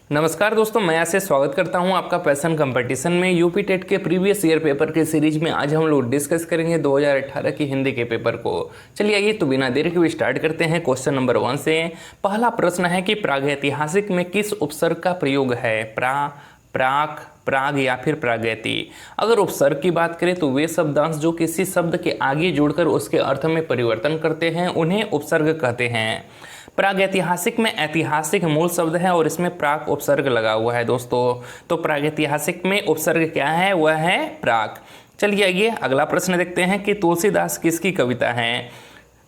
नमस्कार दोस्तों, मैं यहाँ से स्वागत करता हूँ आपका पैशन कंपटीशन में। यूपी टेट के प्रीवियस ईयर पेपर के सीरीज में आज हम लोग डिस्कस करेंगे 2018 की हिंदी के पेपर को। चलिए आइए तो बिना देरी के स्टार्ट करते हैं क्वेश्चन नंबर 1 से। पहला प्रश्न है कि प्रागैतिहासिक में किस उपसर्ग का प्रयोग है? प्राक, प्राग या फिर प्रागैति। अगर उपसर्ग की बात करें तो वे शब्दांश जो किसी शब्द के आगे जोड़कर उसके अर्थ में परिवर्तन करते हैं उन्हें उपसर्ग कहते हैं। प्रागैतिहासिक में ऐतिहासिक मूल शब्द है और इसमें प्राक उपसर्ग लगा हुआ है दोस्तों। तो प्रागैतिहासिक में उपसर्ग क्या है? वह है प्राक। चलिए आइए अगला प्रश्न देखते हैं कि तुलसीदास किसकी कविता है?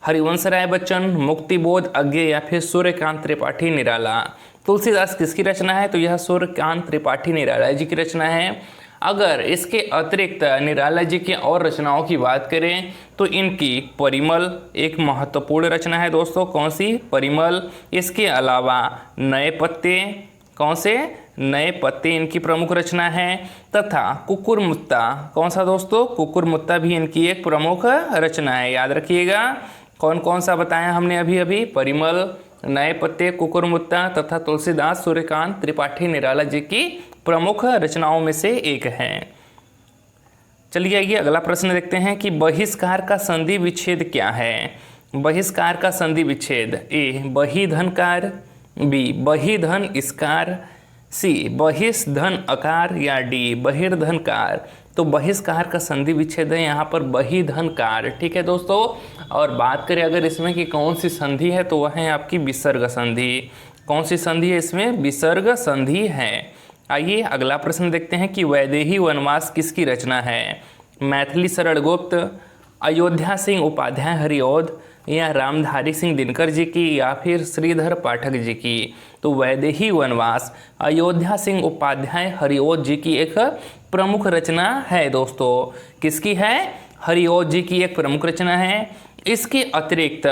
हरिवंश राय बच्चन, मुक्तिबोध, अज्ञे या फिर सूर्यकांत त्रिपाठी निराला। तुलसीदास किसकी रचना है? तो यह सूर्यकांत त्रिपाठी निराला जी की रचना है। अगर इसके अतिरिक्त निराला जी की और रचनाओं की बात करें तो इनकी परिमल एक महत्वपूर्ण रचना है दोस्तों। कौन सी? परिमल। इसके अलावा नए पत्ते, कौन से? नए पत्ते इनकी प्रमुख रचना है। तथा कुकुरमुत्ता, कौन सा दोस्तों? कुकुरमुत्ता भी इनकी एक प्रमुख रचना है। याद रखिएगा कौन कौन सा बताया हमने अभी? परिमल, नए पत्ते, कुकुरमुत्ता तथा तुलसीदास सूर्यकांत त्रिपाठी निराला जी की प्रमुख रचनाओं में से एक है। चलिए आइए अगला प्रश्न देखते हैं कि बहिष्कार का संधि विच्छेद क्या है? बहिष्कार का संधि विच्छेद ए बहिधनकार, बी बहिधन इसकार, सी बहिष्धन अकार या डी बहिर्धनकार। तो बहिष्कार का संधि विच्छेद है यहाँ पर बहिधनकार। ठीक है दोस्तों। और बात करें अगर इसमें कि कौन सी संधि है तो वह है आपकी विसर्ग संधि। कौन सी संधि है इसमें? विसर्ग संधि है। आइए अगला प्रश्न देखते हैं कि वैदेही वनवास किसकी रचना है? मैथिली शरण गुप्त, अयोध्या सिंह उपाध्याय हरिऔध या रामधारी सिंह दिनकर जी की या फिर श्रीधर पाठक जी की। तो वैदेही वनवास अयोध्या सिंह उपाध्याय हरिऔध जी की एक प्रमुख रचना है दोस्तों। किसकी है? हरिऔध जी की एक प्रमुख रचना है। इसके अतिरिक्त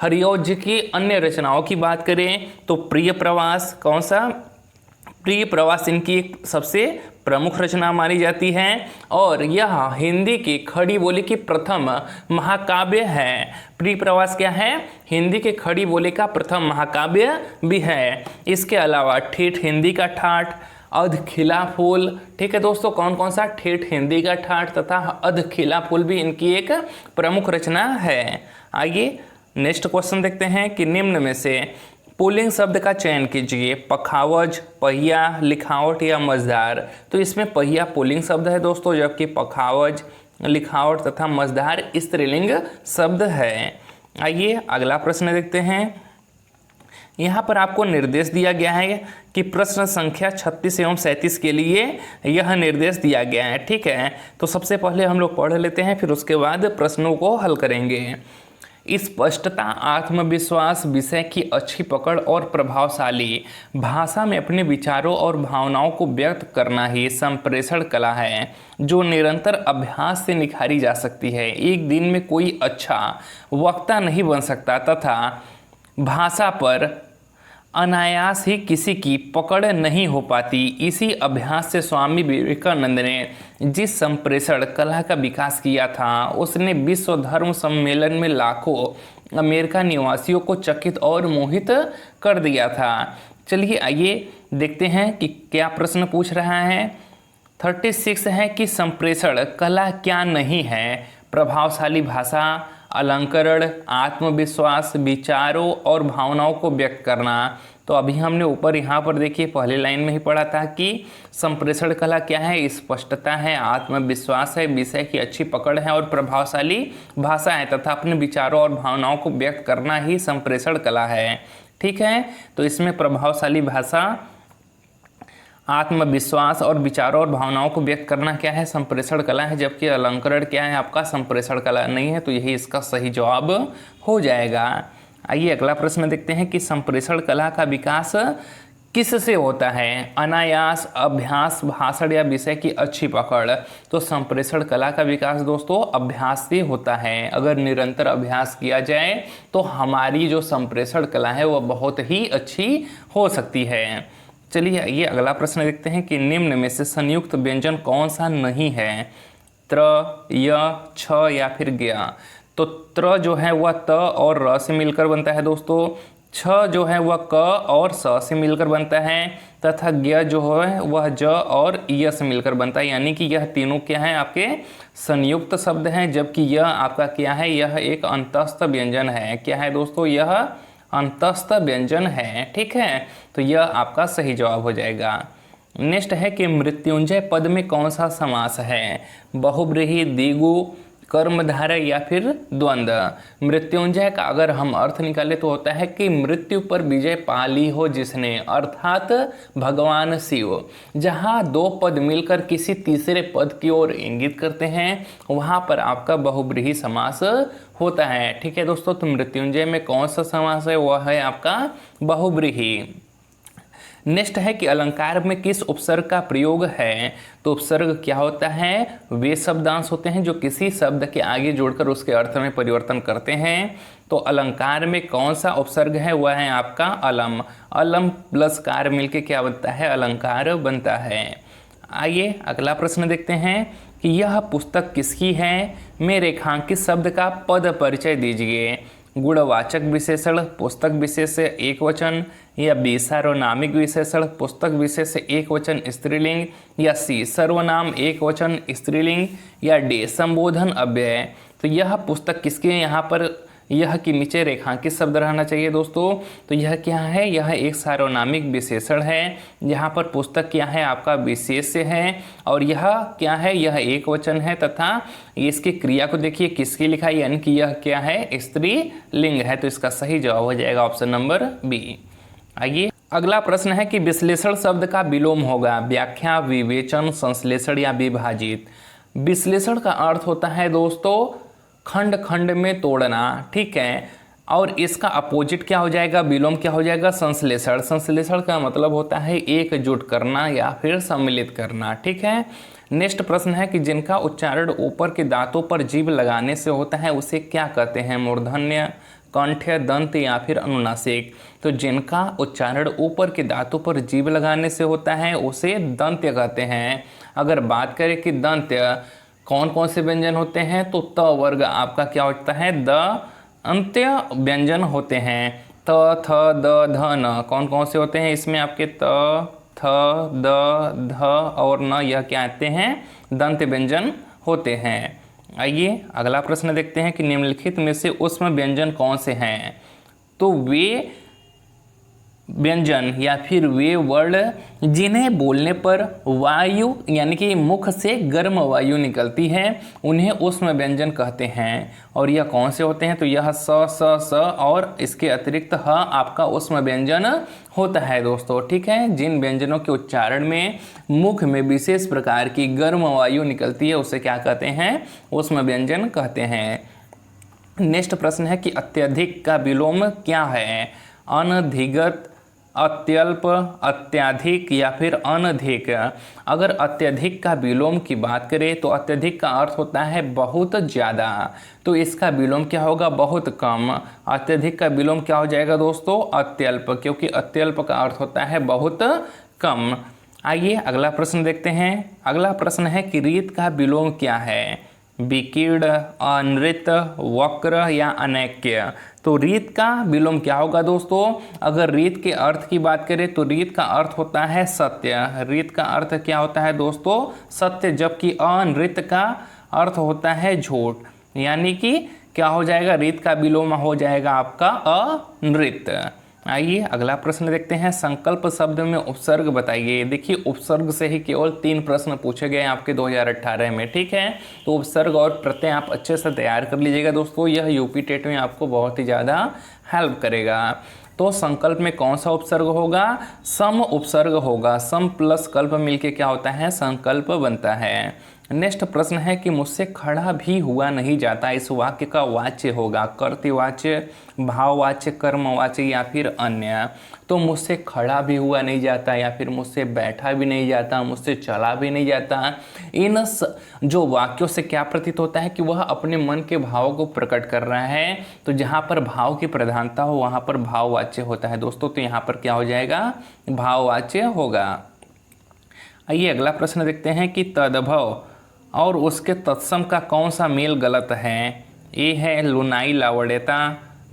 हरिऔध जी की अन्य रचनाओं की बात करें तो प्रिय प्रवास, कौन सा? प्रिय प्रवास इनकी एक सबसे प्रमुख रचना मानी जाती है। और यह हिंदी की खड़ी बोली की प्रथम महाकाव्य है। प्रिय प्रवास क्या है? हिंदी के खड़ी बोली का प्रथम महाकाव्य भी है। इसके अलावा ठेठ हिंदी का ठाठ, अध खिला फूल। ठीक है दोस्तों, कौन कौन सा? ठेठ हिंदी का ठाठ तथा अध खिला फूल भी इनकी एक प्रमुख रचना है। आइए नेक्स्ट क्वेश्चन देखते हैं कि निम्न में से पुल्लिंग शब्द का चयन कीजिए। पखावज, पहिया, लिखावट या मझधार। तो इसमें पहिया पुल्लिंग शब्द है दोस्तों, जबकि पखावज, लिखावट तथा मझधार स्त्रीलिंग शब्द है। आइए अगला प्रश्न देखते हैं। यहाँ पर आपको निर्देश दिया गया है कि प्रश्न संख्या 36 एवं 37 के लिए यह निर्देश दिया गया है। ठीक है, तो सबसे पहले हम लोग पढ़ लेते हैं, फिर उसके बाद प्रश्नों को हल करेंगे। स्पष्टता, आत्मविश्वास, विषय की अच्छी पकड़ और प्रभावशाली भाषा में अपने विचारों और भावनाओं को व्यक्त करना ही संप्रेषण कला है, जो निरंतर अभ्यास से निखारी जा सकती है। एक दिन में कोई अच्छा वक्ता नहीं बन सकता तथा भाषा पर अनायास ही किसी की पकड़ नहीं हो पाती। इसी अभ्यास से स्वामी विवेकानंद ने जिस संप्रेषण कला का विकास किया था उसने विश्व धर्म सम्मेलन में लाखों अमेरिका निवासियों को चकित और मोहित कर दिया था। चलिए आइए देखते हैं कि क्या प्रश्न पूछ रहा है। 36 है कि संप्रेषण कला क्या नहीं है? प्रभावशाली भाषा, अलंकरण, आत्मविश्वास, विचारों और भावनाओं को व्यक्त करना। तो अभी हमने ऊपर यहाँ पर देखिए पहले लाइन में ही पढ़ा था कि संप्रेषण कला क्या है? स्पष्टता है, आत्मविश्वास है, विषय की अच्छी पकड़ है और प्रभावशाली भाषा है तथा अपने विचारों और भावनाओं को व्यक्त करना ही संप्रेषण कला है। ठीक है, तो इसमें प्रभावशाली भाषा, आत्मविश्वास और विचारों और भावनाओं को व्यक्त करना क्या है? संप्रेषण कला है। जबकि अलंकरण क्या है आपका? संप्रेषण कला नहीं है। तो यही इसका सही जवाब हो जाएगा। आइए अगला प्रश्न देखते हैं कि संप्रेषण कला का विकास किससे होता है? अनायास, अभ्यास, भाषण या विषय की अच्छी पकड़। तो संप्रेषण कला का विकास दोस्तों अभ्यास से होता है। अगर निरंतर अभ्यास किया जाए तो हमारी जो संप्रेषण कला है वह बहुत ही अच्छी हो सकती है। चलिए ये अगला प्रश्न देखते हैं कि निम्न में से संयुक्त व्यंजन कौन सा नहीं है? त्र, य, छ या फिर ज्ञ। तो त्र जो है वह त और र से मिलकर बनता है दोस्तों। छ जो है वह क और स से मिलकर बनता है तथा ज्ञ जो है वह ज और य से मिलकर बनता है, यानी कि यह तीनों क्या है आपके संयुक्त शब्द हैं, जबकि यह आपका क्या है, यह एक अंतस्थ व्यंजन है। क्या है दोस्तों, यह अंतस्थ व्यंजन है। ठीक है, तो यह आपका सही जवाब हो जाएगा। नेक्स्ट है कि मृत्युंजय पद में कौन सा समास है, बहुब्रीहि, द्विगु, कर्मधारय या फिर द्वंद्व। मृत्युंजय का अगर हम अर्थ निकाले तो होता है कि मृत्यु पर विजय पा ली हो जिसने, अर्थात भगवान शिव। जहाँ दो पद मिलकर किसी तीसरे पद की ओर इंगित करते हैं वहाँ पर आपका बहुब्रीहि समास होता है। ठीक है दोस्तों, तो मृत्युंजय में कौन सा समास है, वह है आपका बहुब्रीहि। नेक्स्ट है कि अलंकार में किस उपसर्ग का प्रयोग है, तो उपसर्ग क्या होता है, वे शब्दांश होते हैं जो किसी शब्द के आगे जोड़कर उसके अर्थ में परिवर्तन करते हैं। तो अलंकार में कौन सा उपसर्ग है, वह है आपका अलम। अलम प्लस कार मिलके क्या बनता है, अलंकार बनता है। आइए अगला प्रश्न देखते हैं कि यह पुस्तक किसकी है, में रेखांकित शब्द का पद परिचय दीजिए। गुणवाचक विशेषण पुस्तक विशेष से एक वचन, या बी सार्वनामिक विशेषण पुस्तक विशेष से एक वचन स्त्रीलिंग, या सी सर्वनाम एक वचन स्त्रीलिंग, या डी संबोधन अव्यय। तो यह पुस्तक किसके, यहाँ पर यह के नीचे रेखांकित शब्द रहना चाहिए दोस्तों। तो यह क्या है, यह एक सार्वनामिक विशेषण है। यहाँ पर पुस्तक क्या है आपका विशेष्य है, और यह क्या है, यह एक वचन है, तथा इसकी क्रिया को देखिए किसकी लिखा है, यानी कि यह क्या है, स्त्रीलिंग है। तो इसका सही जवाब हो जाएगा ऑप्शन नंबर बी। आइए अगला प्रश्न है कि विश्लेषण शब्द का विलोम होगा, व्याख्या, विवेचन, संश्लेषण या विभाजित। विश्लेषण का अर्थ होता है दोस्तों खंड खंड में तोड़ना। ठीक है, और इसका अपोजिट क्या हो जाएगा, विलोम क्या हो जाएगा, संश्लेषण। संश्लेषण का मतलब होता है एकजुट करना या फिर सम्मिलित करना। ठीक है, नेक्स्ट प्रश्न है कि जिनका उच्चारण ऊपर के दांतों पर जीभ लगाने से होता है उसे क्या कहते हैं, मूर्धन्य, कंठ्य, दंत या फिर अनुनासिक। तो जिनका उच्चारण ऊपर के दांतों पर जीभ लगाने से होता है उसे दंत्य कहते हैं। अगर बात करें कि दंत्य कौन कौन से व्यंजन होते हैं, तो त वर्ग आपका क्या होता है, द अंत्य व्यंजन होते हैं। त, थ, द, ध, न कौन कौन से होते हैं इसमें आपके, त, थ, द, ध और न, यह क्या आते हैं, दंत व्यंजन होते हैं। आइए अगला प्रश्न देखते हैं कि निम्नलिखित में से ऊष्म व्यंजन कौन से हैं। तो वे व्यंजन या फिर वे वर्ण जिन्हें बोलने पर वायु यानी कि मुख से गर्म वायु निकलती है उन्हें ऊष्म व्यंजन कहते हैं। और यह कौन से होते हैं, तो यह स, स, स और इसके अतिरिक्त ह आपका ऊष्म व्यंजन होता है दोस्तों। ठीक है, जिन व्यंजनों के उच्चारण में मुख में विशेष प्रकार की गर्म वायु निकलती है उसे क्या कहते हैं, ऊष्म व्यंजन कहते हैं। नेक्स्ट प्रश्न है कि अत्यधिक का विलोम क्या है, अनधिगत, अत्यल्प, अत्यधिक या फिर अनधिक। अगर अत्यधिक का विलोम की बात करें तो अत्यधिक का अर्थ होता है बहुत ज़्यादा, तो इसका विलोम क्या होगा, बहुत कम। अत्यधिक का विलोम क्या हो जाएगा दोस्तों, अत्यल्प, क्योंकि अत्यल्प का अर्थ होता है बहुत कम। आइए अगला प्रश्न देखते हैं। अगला प्रश्न है कि रीत का विलोम क्या है, विकीर्ण, अनृत, वक्र या अनैक्य। तो रीत का विलोम क्या होगा दोस्तों, अगर रीत के अर्थ की बात करें तो रीत का अर्थ होता है सत्य। रीत का अर्थ क्या होता है दोस्तों, सत्य, जबकि अनृत का अर्थ होता है झूठ। यानी कि क्या हो जाएगा, रीत का विलोम हो जाएगा आपका अनृत। आइए अगला प्रश्न देखते हैं। संकल्प शब्द में उपसर्ग बताइए। देखिए उपसर्ग से ही केवल 3 प्रश्न पूछे गए आपके 2018 में। ठीक है, तो उपसर्ग और प्रत्यय आप अच्छे से तैयार कर लीजिएगा दोस्तों, यह यूपी टेट में आपको बहुत ही ज़्यादा हेल्प करेगा। तो संकल्प में कौन सा उपसर्ग होगा, सम उपसर्ग होगा। सम प्लस कल्प मिलके क्या होता है, संकल्प बनता है। नेक्स्ट प्रश्न है कि मुझसे खड़ा भी हुआ नहीं जाता, इस वाक्य का वाच्य होगा कर्तृवाच्य, भाववाच्य, कर्मवाच्य या फिर अन्य। तो मुझसे खड़ा भी हुआ नहीं जाता या फिर मुझसे बैठा भी नहीं जाता, मुझसे चला भी नहीं जाता, इन जो वाक्यों से क्या प्रतीत होता है कि वह अपने मन के भावों को प्रकट कर रहा है। तो जहाँ पर भाव की प्रधानता हो वहाँ पर भाववाच्य होता है दोस्तों, तो यहाँ पर क्या हो जाएगा, भाववाच्य होगा। आइए अगला प्रश्न देखते हैं कि तदभव और उसके तत्सम का कौन सा मेल गलत है। ए है लुनाई लावण्यता,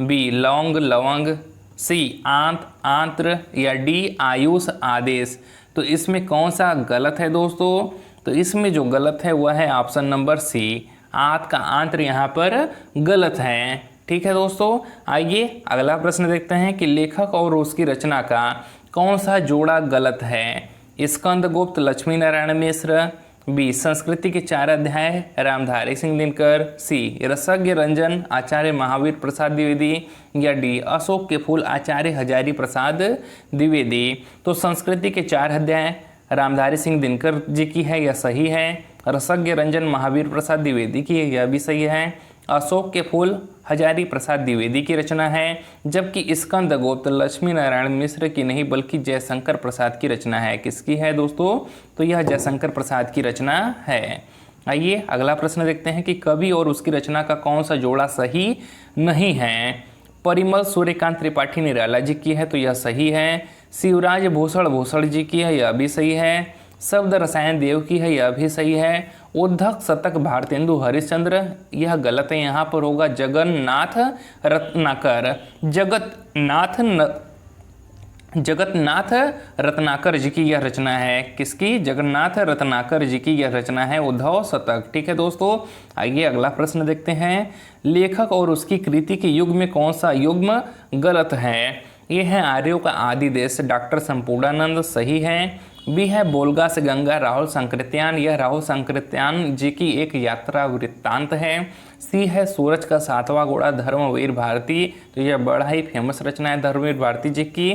बी लौंग लवंग, सी आंत आंत्र या डी आयुष आदेश। तो इसमें कौन सा गलत है दोस्तों? तो इसमें जो गलत है वह है ऑप्शन नंबर सी, आंत का आंत्र यहाँ पर गलत है। ठीक है दोस्तों, आइए अगला प्रश्न देखते हैं कि लेखक और उसकी रचना का कौन सा जोड़ा गलत है? स्कंदगुप्त लक्ष्मी नारायण मिश्र, बी संस्कृति के 4 अध्याय रामधारी सिंह दिनकर, सी रसज्ञ रंजन आचार्य महावीर प्रसाद द्विवेदी, या डी अशोक के फूल आचार्य हजारी प्रसाद द्विवेदी। तो संस्कृति के 4 अध्याय रामधारी सिंह दिनकर जी की है, यह सही है। रसज्ञ रंजन महावीर प्रसाद द्विवेदी की है, यह भी सही है। अशोक के फूल हजारी प्रसाद द्विवेदी की रचना है, जबकि स्कंदगुप्त लक्ष्मी नारायण मिश्र की नहीं बल्कि जयशंकर प्रसाद की रचना है। किसकी है दोस्तों? तो यह जयशंकर प्रसाद की रचना है। आइए अगला प्रश्न देखते हैं कि कवि और उसकी रचना का कौन सा जोड़ा सही नहीं है? परिमल सूर्यकांत त्रिपाठी निराला जी की है, तो यह सही है। शिवराज भूषण भूषण जी की है, यह भी सही है। शब्द रसायन देव की है, यह भी सही है। उद्धक शतक भारतेंदु हरिश्चंद्र, यह गलत है, यहाँ पर होगा जगन्नाथ रत्नाकर। जगन्नाथ रत्नाकर जी की यह रचना है। किसकी? जगन्नाथ रत्नाकर जी की यह रचना है उद्धव शतक। ठीक है दोस्तों, आइए अगला प्रश्न देखते हैं। लेखक और उसकी कृति के युग में कौन सा युग्म गलत है? ये है आर्यों का आदि देश, डॉक्टर संपूर्णानंद, सही है। बी है बोलगा से गंगा, राहुल संकृत्यान, यह राहुल संकृत्यान जी की एक यात्रा वृत्तांत है। सी है सूरज का 7वां घोड़ा, धर्मवीर भारती, तो यह बड़ा ही फेमस रचना है धर्मवीर भारती जी की।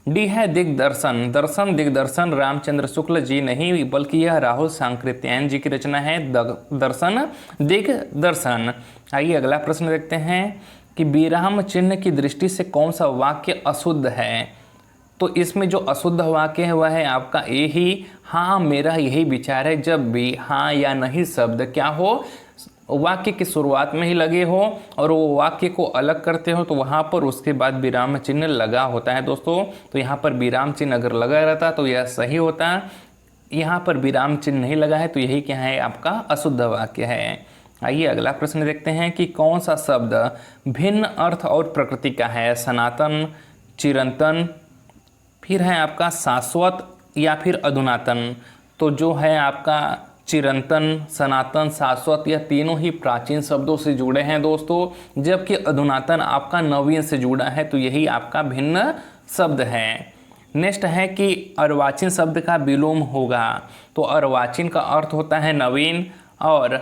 डी है दिग्दर्शन, दिग्दर्शन रामचंद्र शुक्ल जी नहीं बल्कि यह राहुल सांकृत्यायन जी की रचना है दर्शन दिग्दर्शन। आइए अगला प्रश्न देखते हैं कि विराम चिन्ह की दृष्टि से कौन सा वाक्य अशुद्ध है? तो इसमें जो अशुद्ध वाक्य है वह है आपका ए ही, हाँ मेरा यही विचार है। जब भी हाँ या नहीं शब्द क्या हो, वाक्य की शुरुआत में ही लगे हो और वो वाक्य को अलग करते हो, तो वहाँ पर उसके बाद विराम चिन्ह लगा होता है दोस्तों। तो यहाँ पर विराम चिन्ह अगर लगा रहता तो यह सही होता। यहाँ पर विराम चिन्ह नहीं लगा है, तो यही क्या है? आपका अशुद्ध वाक्य है। आइए अगला प्रश्न देखते हैं कि कौन सा शब्द भिन्न अर्थ और प्रकृति का है? सनातन, चिरंतन, फिर है आपका शाश्वत या फिर अधुनातन। तो जो है आपका चिरंतन, सनातन, शाश्वत, यह तीनों ही प्राचीन शब्दों से जुड़े हैं दोस्तों, जबकि अधुनातन आपका नवीन से जुड़ा है, तो यही आपका भिन्न शब्द है। नेक्स्ट है कि अर्वाचीन शब्द का विलोम होगा। तो अर्वाचीन का अर्थ होता है नवीन और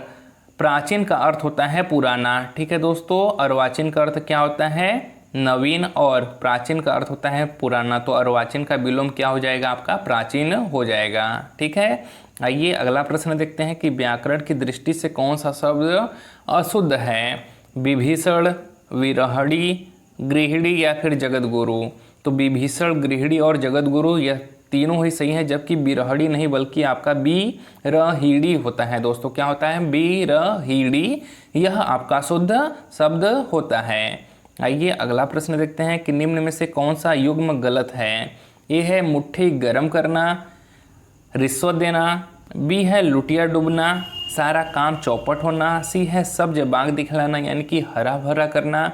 प्राचीन का अर्थ होता है पुराना। ठीक है दोस्तों, अर्वाचीन का अर्थ क्या होता है? नवीन, और प्राचीन का अर्थ होता है पुराना। तो अर्वाचीन का विलोम क्या हो जाएगा? आपका प्राचीन हो जाएगा। ठीक है, आइए अगला प्रश्न देखते हैं कि व्याकरण की दृष्टि से कौन सा शब्द अशुद्ध है? विभीषण, विरहड़ी, गृहिणी या फिर जगतगुरु। तो विभीषण, गृहिणी और जगतगुरु यह तीनों ही सही है, जबकि बिरहड़ी नहीं बल्कि आपका बीरहीड़ी होता है दोस्तों। क्या होता है? बीरहीड़ी, यह आपका शुद्ध शब्द होता है। आइए अगला प्रश्न देखते हैं कि निम्न में से कौन सा युग्म गलत है? ए है मुट्ठी गर्म करना, रिश्वत देना, बी है लुटिया डूबना, सारा काम चौपट होना, सी है सब्ज बाग दिखलाना यानी कि हरा भरा करना,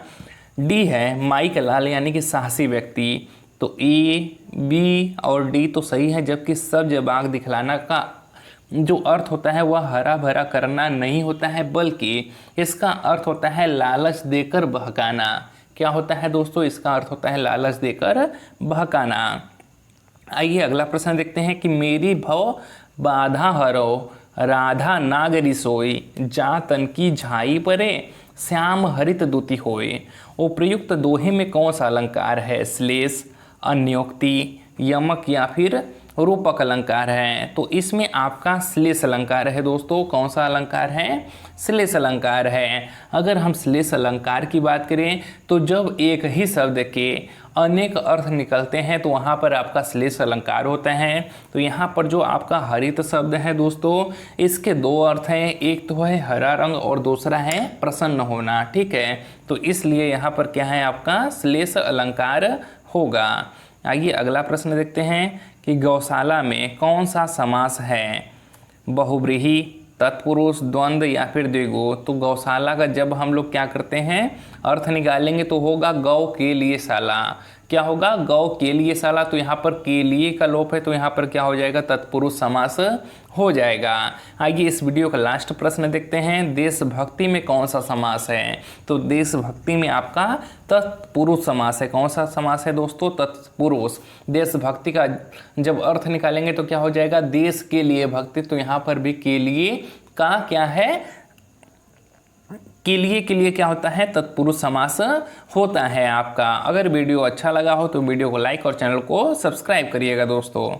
डी है माइक लाल यानी कि साहसी व्यक्ति। तो ए, बी और डी तो सही है, जबकि सब्ज बाग दिखलाना का जो अर्थ होता है वह हरा भरा करना नहीं होता है, बल्कि इसका अर्थ होता है लालच देकर बहकाना। क्या होता है दोस्तों? इसका अर्थ होता है लालच देकर बहकाना। आइए अगला प्रश्न देखते हैं कि मेरी भव बाधा हरो, राधा नागरी सोई, जा तन की झाई परे, श्याम हरित दूती होए। उपर्युक्त दोहे में कौन सा अलंकार है? श्लेष, अन्योक्ति, यमक या फिर रूपक अलंकार है। तो इसमें आपका श्लेष अलंकार है दोस्तों। कौन सा अलंकार है? श्लेष अलंकार है। अगर हम श्लेष अलंकार की बात करें तो जब एक ही शब्द के अनेक अर्थ निकलते हैं तो वहाँ पर आपका श्लेष अलंकार होता है। तो यहाँ पर जो आपका हरित शब्द है दोस्तों, इसके दो अर्थ हैं, एक तो है हरा रंग और दूसरा है प्रसन्न होना। ठीक है, तो इसलिए यहाँ पर क्या है? आपका श्लेष अलंकार होगा। आइए अगला प्रश्न देखते हैं कि गौशाला में कौन सा समास है? बहुव्रीहि, तत्पुरुष, द्वंद्व या फिर द्विगु। तो गौशाला का जब हम लोग क्या करते हैं? अर्थ निकालेंगे तो होगा गौ के लिए साला। क्या होगा? गौ के लिए साला। तो यहाँ पर के लिए का लोप है तो यहाँ पर क्या हो जाएगा? तत्पुरुष समास हो जाएगा। आइए इस वीडियो का लास्ट प्रश्न देखते हैं, देशभक्ति में कौन सा समास है? तो देशभक्ति में आपका तत्पुरुष समास है। कौन सा समास है दोस्तों? तत्पुरुष। देशभक्ति का जब अर्थ निकालेंगे तो क्या हो जाएगा? देश के लिए भक्ति। तो यहाँ पर भी के लिए का क्या है? के लिए क्या होता है? तत्पुरुष समास होता है आपका। अगर वीडियो अच्छा लगा हो तो वीडियो को लाइक और चैनल को सब्सक्राइब करिएगा दोस्तों।